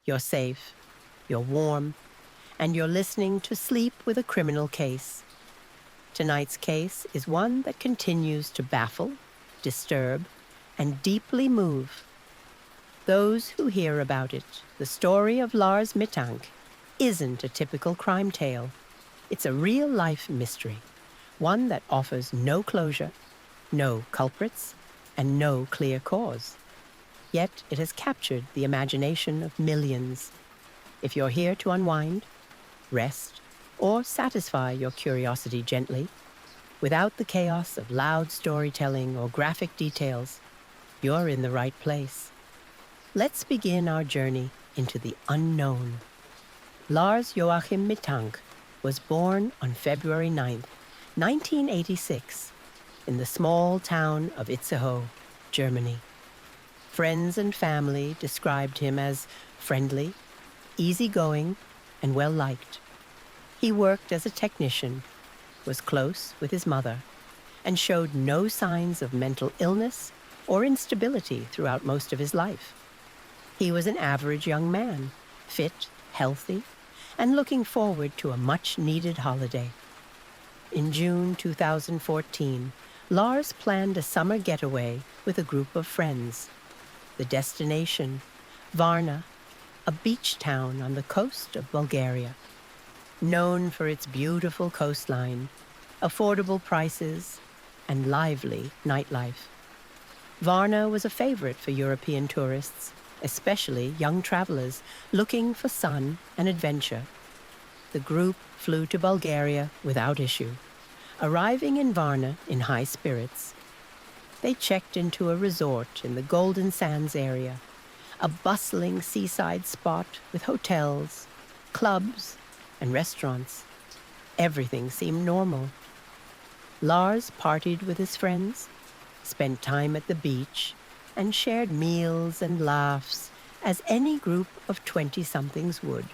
You're safe, you're warm, and you're listening to Sleep with a Criminal Case. Tonight's case is one that continues to baffle, disturb, and deeply move. Those who hear about it, the story of Lars Mittank, isn't a typical crime tale. It's a real-life mystery, one that offers no closure, no culprits, and no clear cause. Yet it has captured the imagination of millions. If you're here to unwind, rest, or satisfy your curiosity gently, without the chaos of loud storytelling or graphic details, you're in the right place. Let's begin our journey into the unknown. Lars Joachim Mittank was born on February 9th, 1986, in the small town of Itzehoe, Germany. Friends and family described him as friendly, easygoing, and well-liked. He worked as a technician, was close with his mother, and showed no signs of mental illness or instability throughout most of his life. He was an average young man, fit, healthy, and looking forward to a much-needed holiday. In June 2014, Lars planned a summer getaway with a group of friends. The destination, Varna, a beach town on the coast of Bulgaria. Known for its beautiful coastline, affordable prices, and lively nightlife. Varna was a favorite for European tourists, especially young travelers looking for sun and adventure. The group flew to Bulgaria without issue, arriving in Varna in high spirits. They checked into a resort in the Golden Sands area, a bustling seaside spot with hotels, clubs, and restaurants. Everything seemed normal. Lars partied with his friends, spent time at the beach, and shared meals and laughs as any group of 20-somethings would.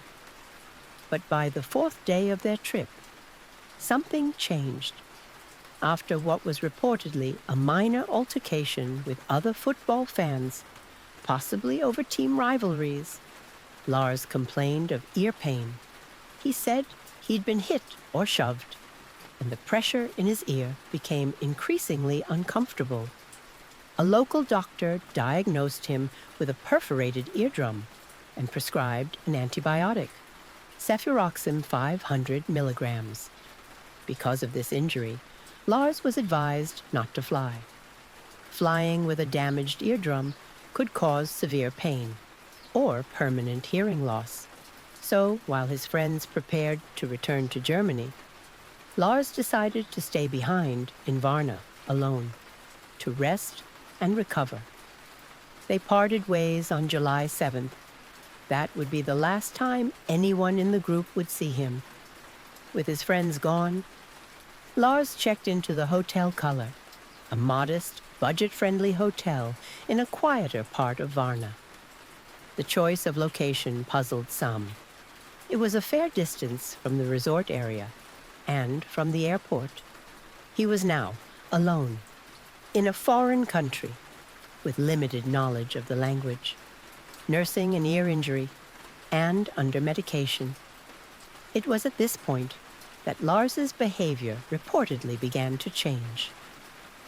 But by the fourth day of their trip, something changed. After what was reportedly a minor altercation with other football fans, possibly over team rivalries, Lars complained of ear pain. He said he'd been hit or shoved, and the pressure in his ear became increasingly uncomfortable. A local doctor diagnosed him with a perforated eardrum and prescribed an antibiotic, cefuroxime 500 milligrams. Because of this injury, Lars was advised not to fly. Flying with a damaged eardrum could cause severe pain or permanent hearing loss. So, while his friends prepared to return to Germany, Lars decided to stay behind in Varna alone, to rest and recover. They parted ways on July 7th. That would be the last time anyone in the group would see him. With his friends gone, Lars checked into the Hotel Color, a modest, budget-friendly hotel in a quieter part of Varna. The choice of location puzzled some. It was a fair distance from the resort area and from the airport. He was now alone, in a foreign country, with limited knowledge of the language, nursing an ear injury, and under medication. It was at this point that Lars's behavior reportedly began to change.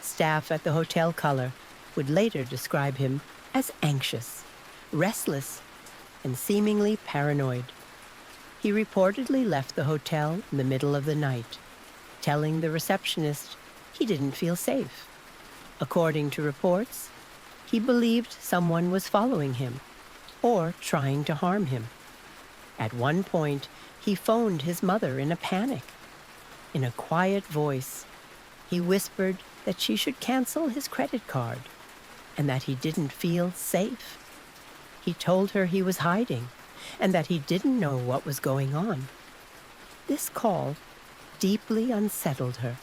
Staff at the Hotel Color would later describe him as anxious, restless, and seemingly paranoid. He reportedly left the hotel in the middle of the night, telling the receptionist he didn't feel safe. According to reports, he believed someone was following him or trying to harm him. At one point, he phoned his mother in a panic. In a quiet voice, he whispered that she should cancel his credit card and that he didn't feel safe. He told her he was hiding and that he didn't know what was going on. This call deeply unsettled her.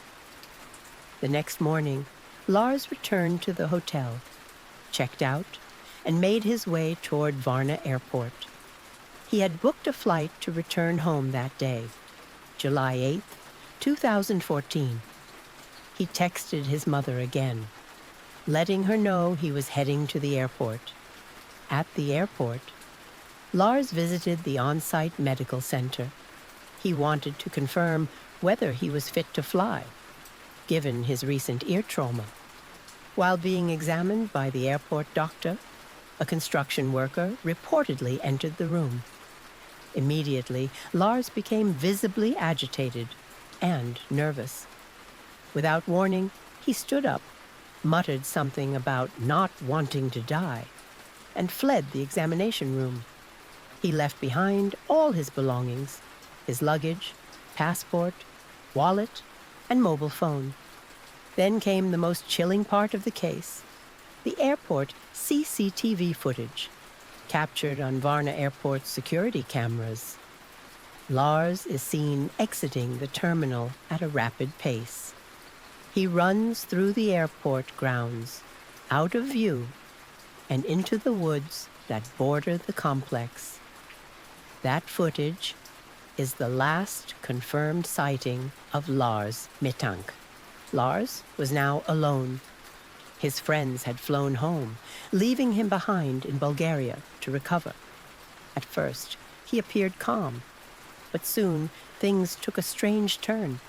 The next morning, Lars returned to the hotel, checked out, and made his way toward Varna Airport. He had booked a flight to return home that day, July 8th, 2014. He texted his mother again, letting her know he was heading to the airport. At the airport, Lars visited the on-site medical center. He wanted to confirm whether he was fit to fly, given his recent ear trauma. While being examined by the airport doctor, a construction worker reportedly entered the room. Immediately, Lars became visibly agitated and nervous. Without warning, he stood up, muttered something about not wanting to die, and fled the examination room. He left behind all his belongings, his luggage, passport, wallet, and mobile phone. Then came the most chilling part of the case, the airport CCTV footage, captured on Varna Airport's security cameras. Lars is seen exiting the terminal at a rapid pace. He runs through the airport grounds, out of view, and into the woods that border the complex. That footage is the last confirmed sighting of Lars Mittank. Lars was now alone. His friends had flown home, leaving him behind in Bulgaria to recover. At first, he appeared calm, but soon things took a strange turn.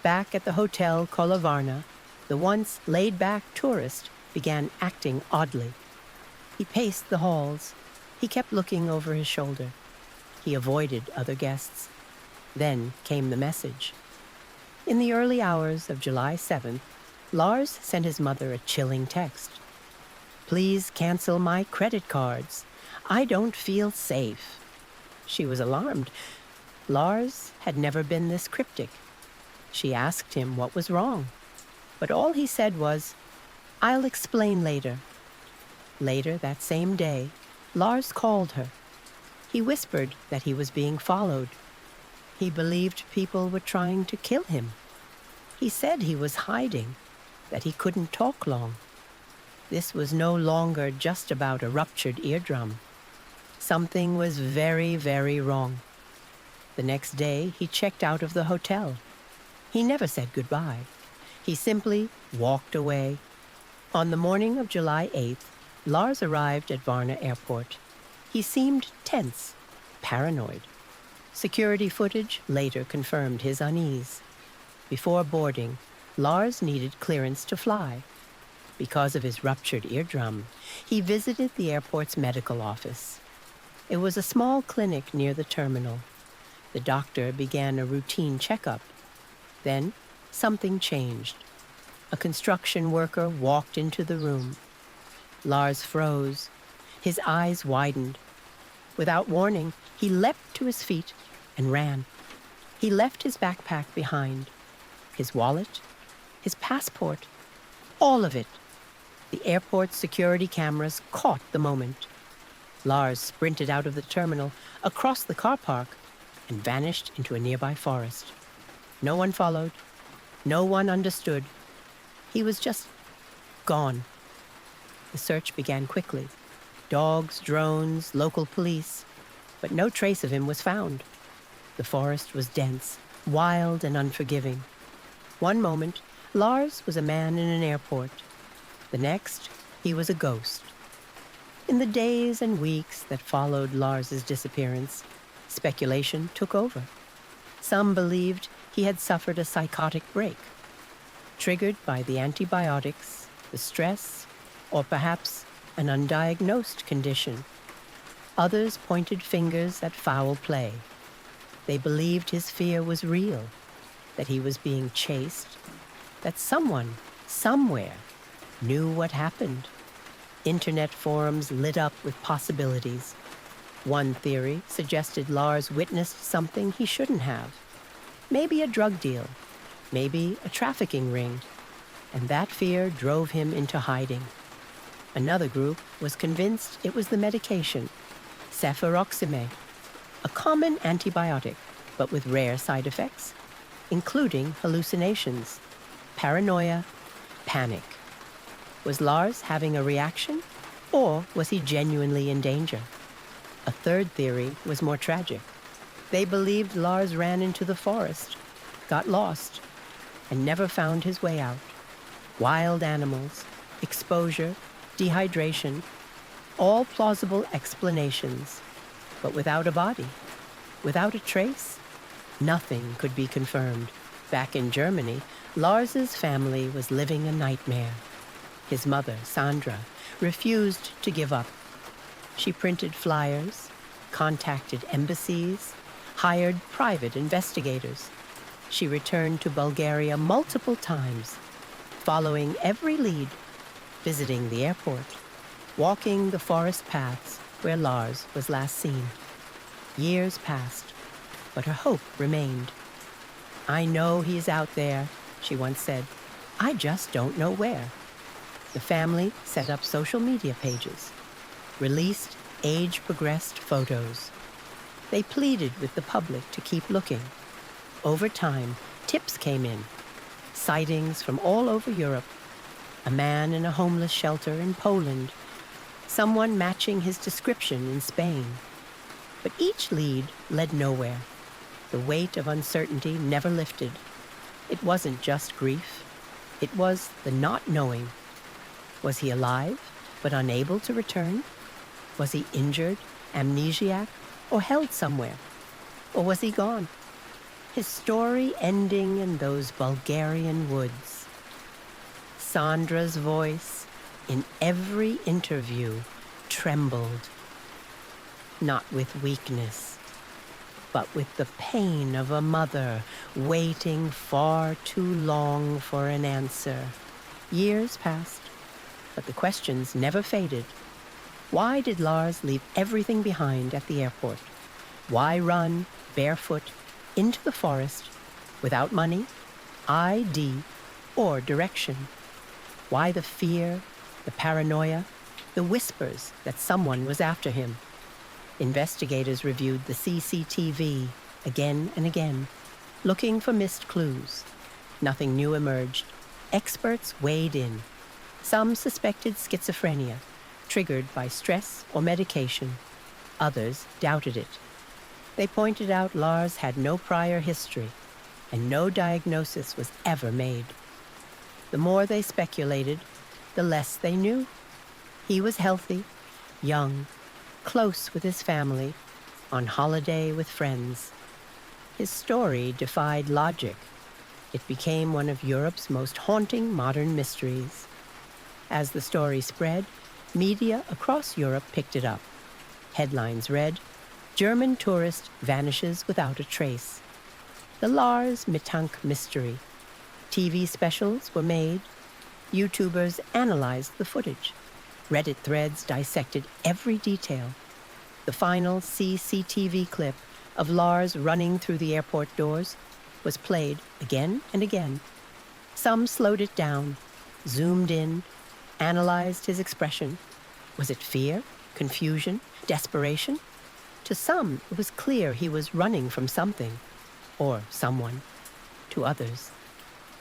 Back at the Hotel Kolovarna, the once laid-back tourist began acting oddly. He paced the halls. He kept looking over his shoulder. He avoided other guests. Then came the message. In the early hours of July 7th, Lars sent his mother a chilling text. "Please cancel my credit cards. I don't feel safe." She was alarmed. Lars had never been this cryptic. She asked him what was wrong, but all he said was, "I'll explain later." Later that same day, Lars called her. He whispered that he was being followed. He believed people were trying to kill him. He said he was hiding, that he couldn't talk long. This was no longer just about a ruptured eardrum. Something was very, very wrong. The next day, he checked out of the hotel. He never said goodbye. He simply walked away. On the morning of July 8th, Lars arrived at Varna Airport. He seemed tense, paranoid. Security footage later confirmed his unease. Before boarding, Lars needed clearance to fly. Because of his ruptured eardrum, he visited the airport's medical office. It was a small clinic near the terminal. The doctor began a routine checkup. Then, something changed. A construction worker walked into the room. Lars froze. His eyes widened. Without warning, he leapt to his feet and ran. He left his backpack behind. His wallet, his passport, all of it. The airport's security cameras caught the moment. Lars sprinted out of the terminal, across the car park, and vanished into a nearby forest. No one followed. No one understood. He was just gone. The search began quickly. Dogs, drones, local police. But no trace of him was found. The forest was dense, wild, and unforgiving. One moment, Lars was a man in an airport. The next, he was a ghost. In the days and weeks that followed Lars's disappearance, speculation took over. Some believed he had suffered a psychotic break, triggered by the antibiotics, the stress, or perhaps an undiagnosed condition. Others pointed fingers at foul play. They believed his fear was real, that he was being chased, that someone, somewhere, knew what happened. Internet forums lit up with possibilities. One theory suggested Lars witnessed something he shouldn't have. Maybe a drug deal, maybe a trafficking ring, and that fear drove him into hiding. Another group was convinced it was the medication, cefuroxime, a common antibiotic, but with rare side effects, including hallucinations, paranoia, panic. Was Lars having a reaction, or was he genuinely in danger? A third theory was more tragic. They believed Lars ran into the forest, got lost, and never found his way out. Wild animals, exposure, dehydration, all plausible explanations. But without a body, without a trace, nothing could be confirmed. Back in Germany, Lars's family was living a nightmare. His mother, Sandra, refused to give up. She printed flyers, contacted embassies, hired private investigators. She returned to Bulgaria multiple times, following every lead, visiting the airport, walking the forest paths where Lars was last seen. Years passed, but her hope remained. "I know he's out there," she once said. "I just don't know where." The family set up social media pages, released age-progressed photos. They pleaded with the public to keep looking. Over time, tips came in, sightings from all over Europe, a man in a homeless shelter in Poland, someone matching his description in Spain. But each lead led nowhere. The weight of uncertainty never lifted. It wasn't just grief. It was the not knowing. Was he alive, but unable to return? Was he injured, amnesiac, or held somewhere? Or was he gone? His story ending in those Bulgarian woods. Sandra's voice, in every interview, trembled. Not with weakness, but with the pain of a mother waiting far too long for an answer. Years passed, but the questions never faded. Why did Lars leave everything behind at the airport? Why run, barefoot, into the forest, without money, ID, or direction? Why the fear, the paranoia, the whispers that someone was after him? Investigators reviewed the CCTV again and again, looking for missed clues. Nothing new emerged. Experts weighed in. Some suspected schizophrenia, triggered by stress or medication. Others doubted it. They pointed out Lars had no prior history, and no diagnosis was ever made. The more they speculated, the less they knew. He was healthy, young, close with his family, on holiday with friends. His story defied logic. It became one of Europe's most haunting modern mysteries. As the story spread, media across Europe picked it up. Headlines read, "German tourist vanishes without a trace." The Lars Mittank mystery. TV specials were made. YouTubers analyzed the footage. Reddit threads dissected every detail. The final CCTV clip of Lars running through the airport doors was played again and again. Some slowed it down, zoomed in, analyzed his expression. Was it fear, confusion, desperation? To some, it was clear he was running from something, or someone. To others,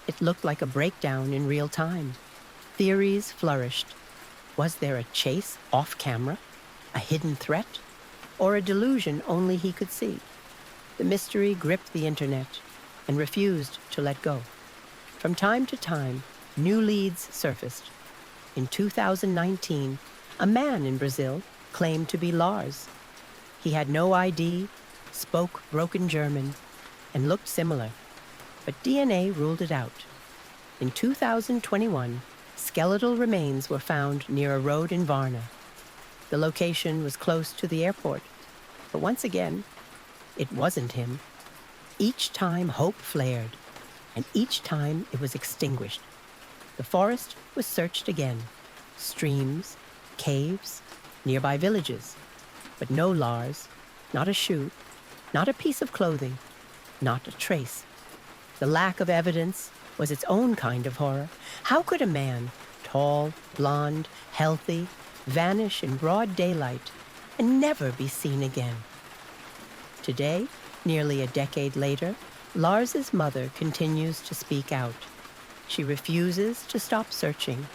it looked like a breakdown in real time. Theories flourished. Was there a chase off camera, a hidden threat, or a delusion only he could see? The mystery gripped the internet and refused to let go. From time to time, new leads surfaced. In 2019, a man in Brazil claimed to be Lars. He had no ID, spoke broken German, and looked similar, but DNA ruled it out. In 2021, skeletal remains were found near a road in Varna. The location was close to the airport, but once again, it wasn't him. Each time hope flared, and each time it was extinguished. The forest was searched again. Streams, caves, nearby villages. But no Lars, not a shoe, not a piece of clothing, not a trace. The lack of evidence was its own kind of horror. How could a man, tall, blonde, healthy, vanish in broad daylight and never be seen again? Today, nearly a decade later, Lars's mother continues to speak out. She refuses to stop searching.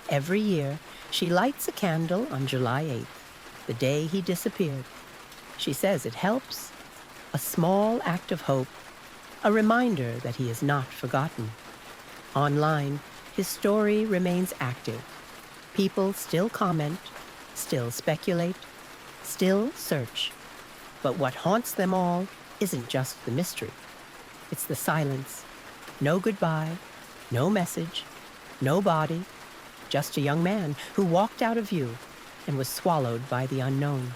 Every year, she lights a candle on July 8th, the day he disappeared. She says it helps. A small act of hope, a reminder that he is not forgotten. Online, his story remains active. People still comment, still speculate, still search. But what haunts them all isn't just the mystery. It's the silence. No goodbye, no message, no body, just a young man who walked out of view and was swallowed by the unknown.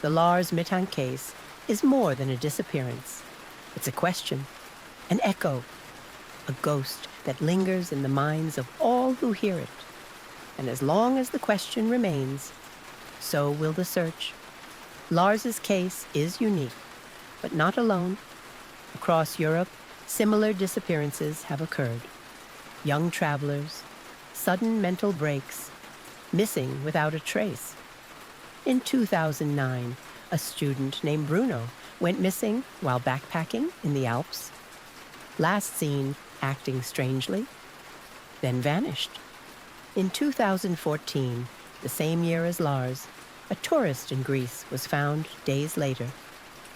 The Lars Mittank case is more than a disappearance. It's a question, an echo, a ghost that lingers in the minds of all who hear it. And as long as the question remains, so will the search. Lars's case is unique, but not alone. Across Europe, similar disappearances have occurred. Young travelers, sudden mental breaks, missing without a trace. In 2009, a student named Bruno went missing while backpacking in the Alps. Last seen acting strangely, then vanished. In 2014, the same year as Lars, a tourist in Greece was found days later,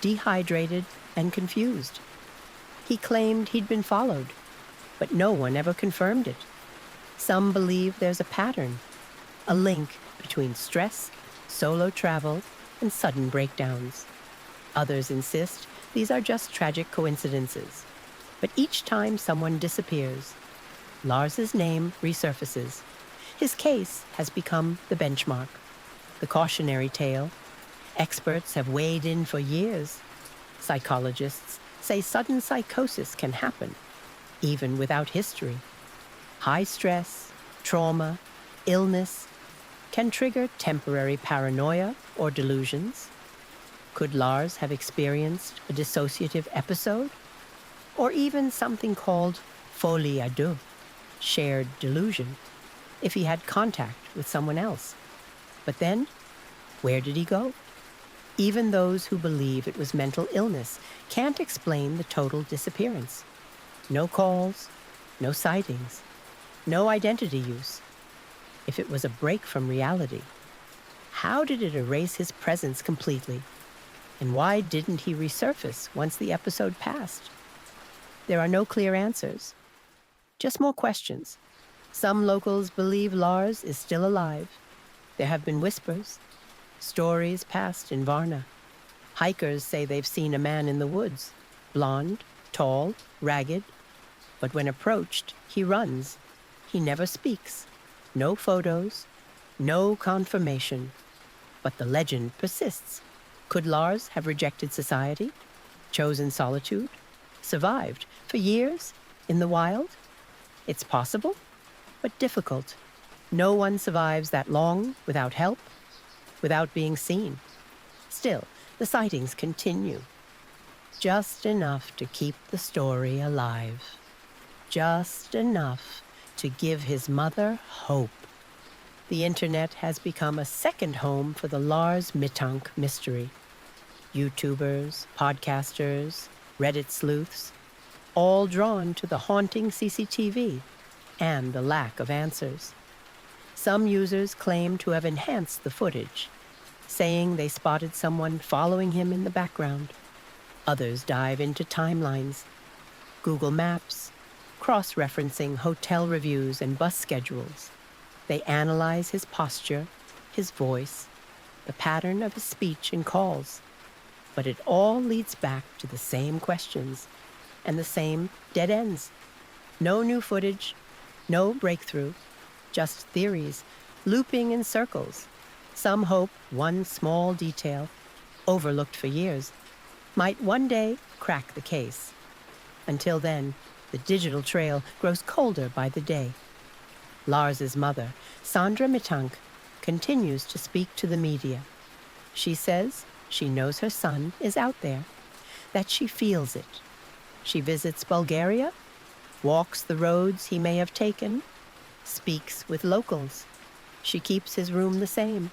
dehydrated and confused. He claimed he'd been followed, but no one ever confirmed it. Some believe there's a pattern, a link between stress, solo travel, and sudden breakdowns. Others insist these are just tragic coincidences. But each time someone disappears, Lars's name resurfaces. His case has become the benchmark, the cautionary tale. Experts have weighed in for years. Psychologists say sudden psychosis can happen, even without history. High stress, trauma, illness can trigger temporary paranoia or delusions. Could Lars have experienced a dissociative episode? Or even something called folie à deux, shared delusion, if he had contact with someone else? But then, where did he go? Even those who believe it was mental illness can't explain the total disappearance. No calls, no sightings, no identity use. If it was a break from reality, how did it erase his presence completely? And why didn't he resurface once the episode passed? There are no clear answers, just more questions. Some locals believe Lars is still alive. There have been whispers, stories passed in Varna. Hikers say they've seen a man in the woods, blonde, tall, ragged. But when approached, he runs. He never speaks. No photos, no confirmation. But the legend persists. Could Lars have rejected society, chosen solitude, survived for years in the wild? It's possible, but difficult. No one survives that long without help, without being seen. Still, the sightings continue. Just enough to keep the story alive. Just enough to give his mother hope. The internet has become a second home for the Lars Mittank mystery. YouTubers, podcasters, Reddit sleuths, all drawn to the haunting CCTV and the lack of answers. Some users claim to have enhanced the footage, saying they spotted someone following him in the background. Others dive into timelines, Google Maps, cross-referencing hotel reviews and bus schedules. They analyze his posture, his voice, the pattern of his speech and calls. But it all leads back to the same questions and the same dead ends. No new footage, no breakthrough, just theories looping in circles. Some hope one small detail, overlooked for years, might one day crack the case. Until then, the digital trail grows colder by the day. Lars's mother, Sandra Mittank, continues to speak to the media. She says she knows her son is out there, that she feels it. She visits Bulgaria, walks the roads he may have taken, speaks with locals. She keeps his room the same,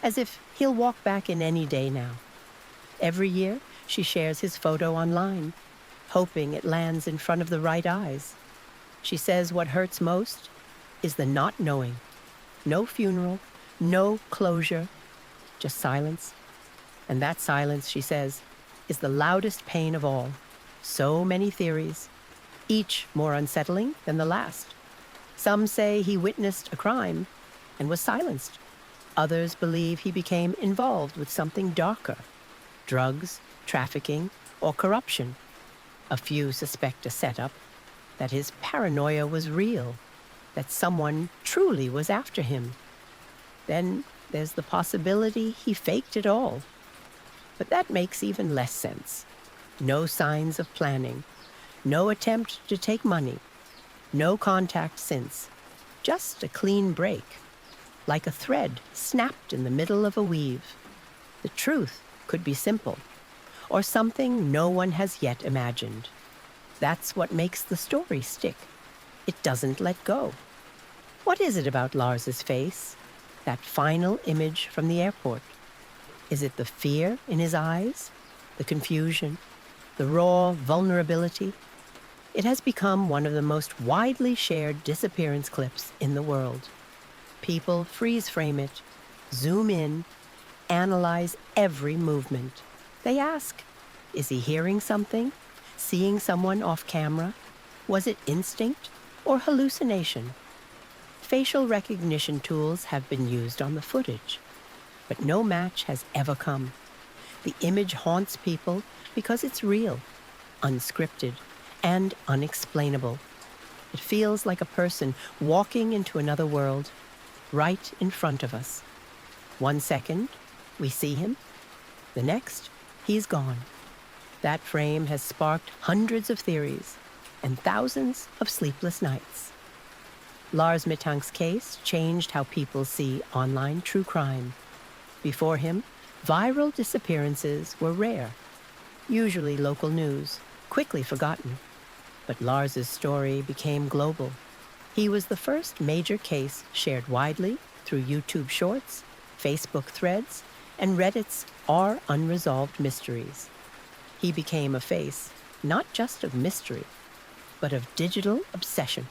as if he'll walk back in any day now. Every year, she shares his photo online, hoping it lands in front of the right eyes. She says what hurts most is the not knowing. No funeral, no closure, just silence. And that silence, she says, is the loudest pain of all. So many theories, each more unsettling than the last. Some say he witnessed a crime and was silenced. Others believe he became involved with something darker. drugs, trafficking, or corruption. A few suspect a setup, that his paranoia was real, that someone truly was after him. Then there's the possibility he faked it all. But that makes even less sense. No signs of planning, no attempt to take money, no contact since, just a clean break, like a thread snapped in the middle of a weave. The truth could be simple, or something no one has yet imagined. That's what makes the story stick. It doesn't let go. What is it about Lars's face? That final image from the airport? Is it the fear in his eyes? The confusion? The raw vulnerability? It has become one of the most widely shared disappearance clips in the world. People freeze frame it, zoom in, analyze every movement. They ask, is he hearing something? Seeing someone off camera? Was it instinct or hallucination? Facial recognition tools have been used on the footage, but no match has ever come. The image haunts people because it's real, unscripted, and unexplainable. It feels like a person walking into another world, right in front of us. 1 second, we see him. The next, he's gone. That frame has sparked hundreds of theories and thousands of sleepless nights. Lars Mittank's case changed how people see online true crime. Before him, viral disappearances were rare, usually local news, quickly forgotten. But Lars's story became global. He was the first major case shared widely through YouTube Shorts, Facebook threads, and Reddit's Our Unresolved Mysteries. He became a face, not just of mystery, but of digital obsession.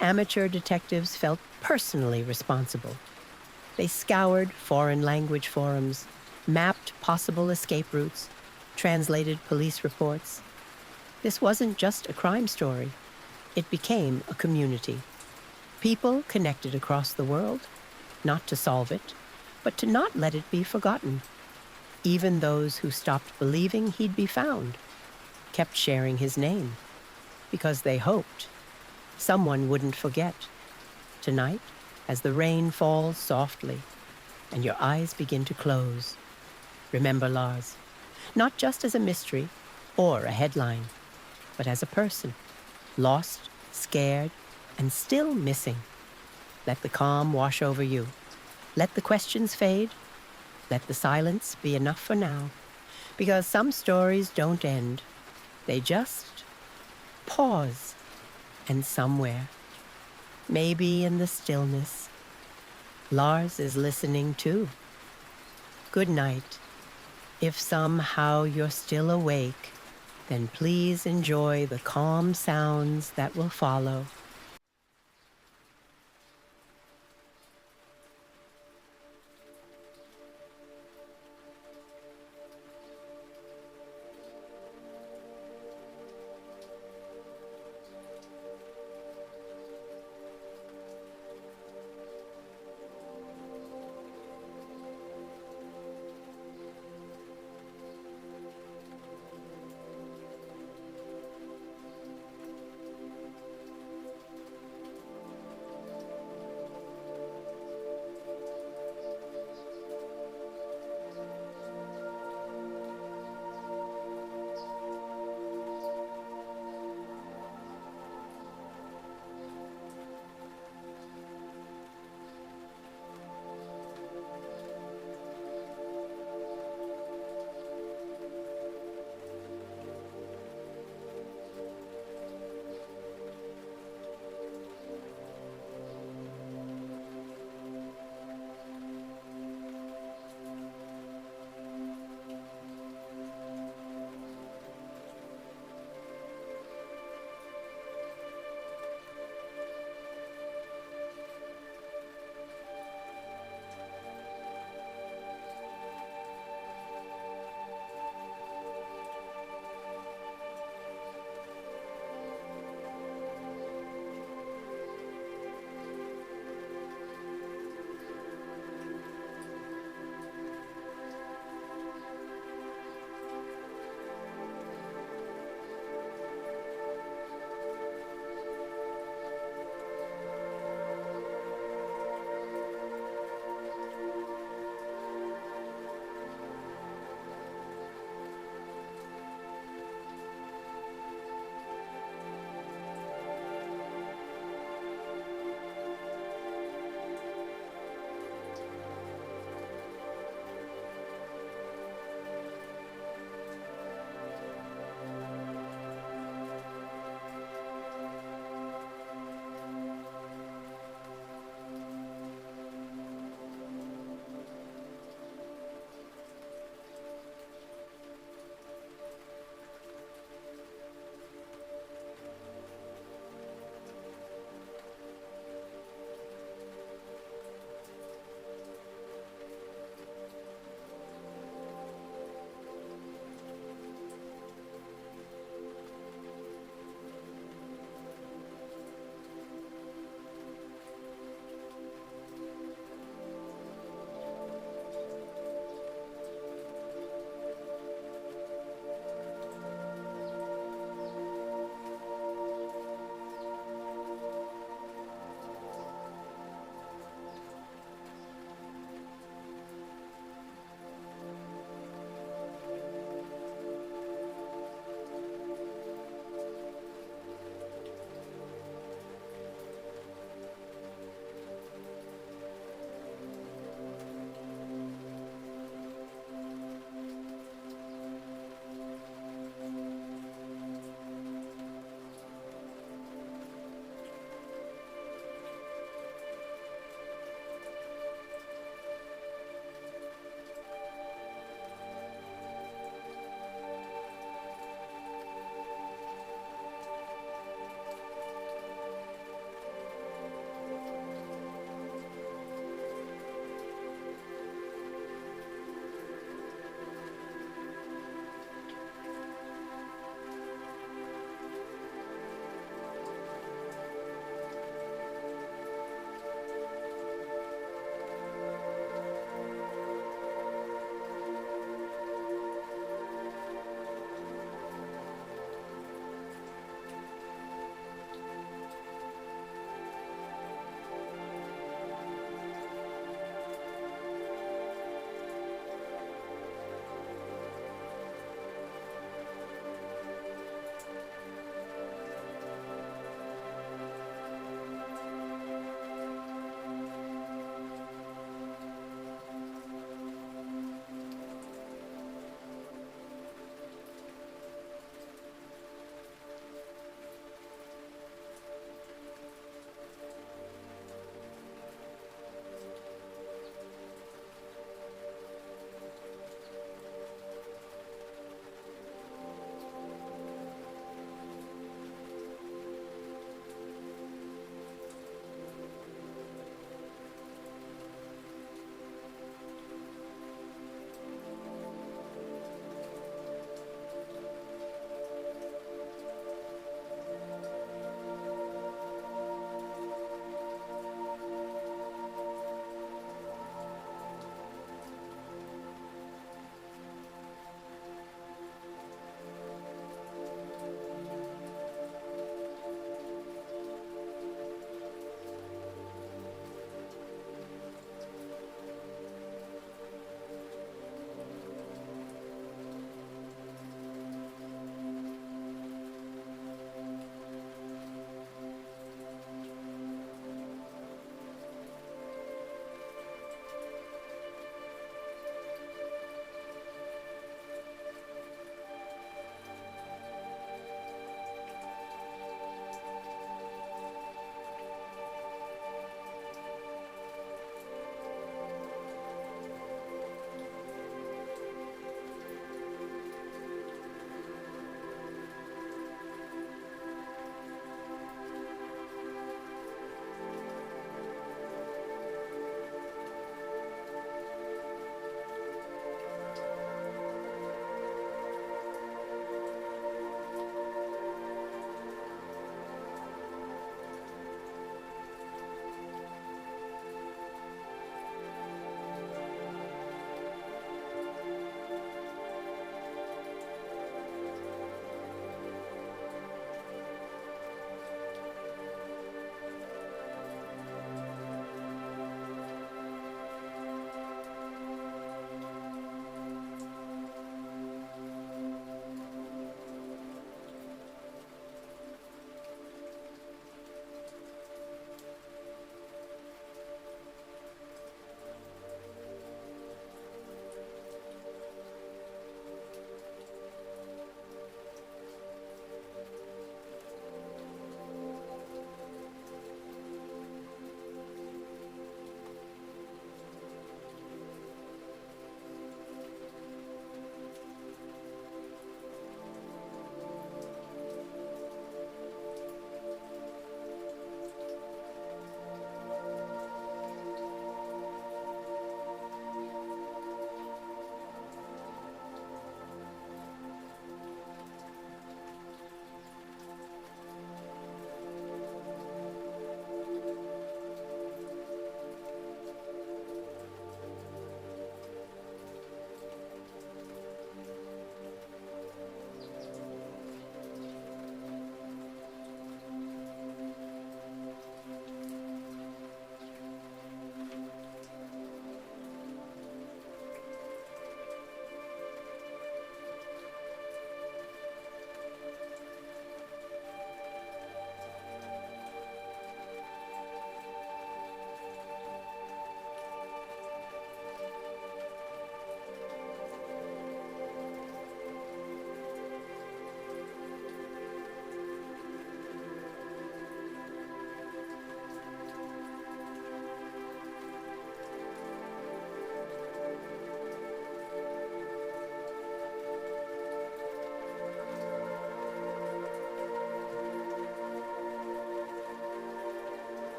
Amateur detectives felt personally responsible. They scoured foreign language forums, mapped possible escape routes, translated police reports. This wasn't just a crime story. It became a community. People connected across the world, not to solve it, but to not let it be forgotten. Even those who stopped believing he'd be found kept sharing his name because they hoped someone wouldn't forget. Tonight, as the rain falls softly and your eyes begin to close, remember Lars, not just as a mystery or a headline, but as a person, lost, scared, and still missing. Let the calm wash over you. Let the questions fade. Let the silence be enough for now, because some stories don't end. They just pause, and somewhere, maybe in the stillness, Lars is listening too. Good night. If somehow you're still awake, then please enjoy the calm sounds that will follow.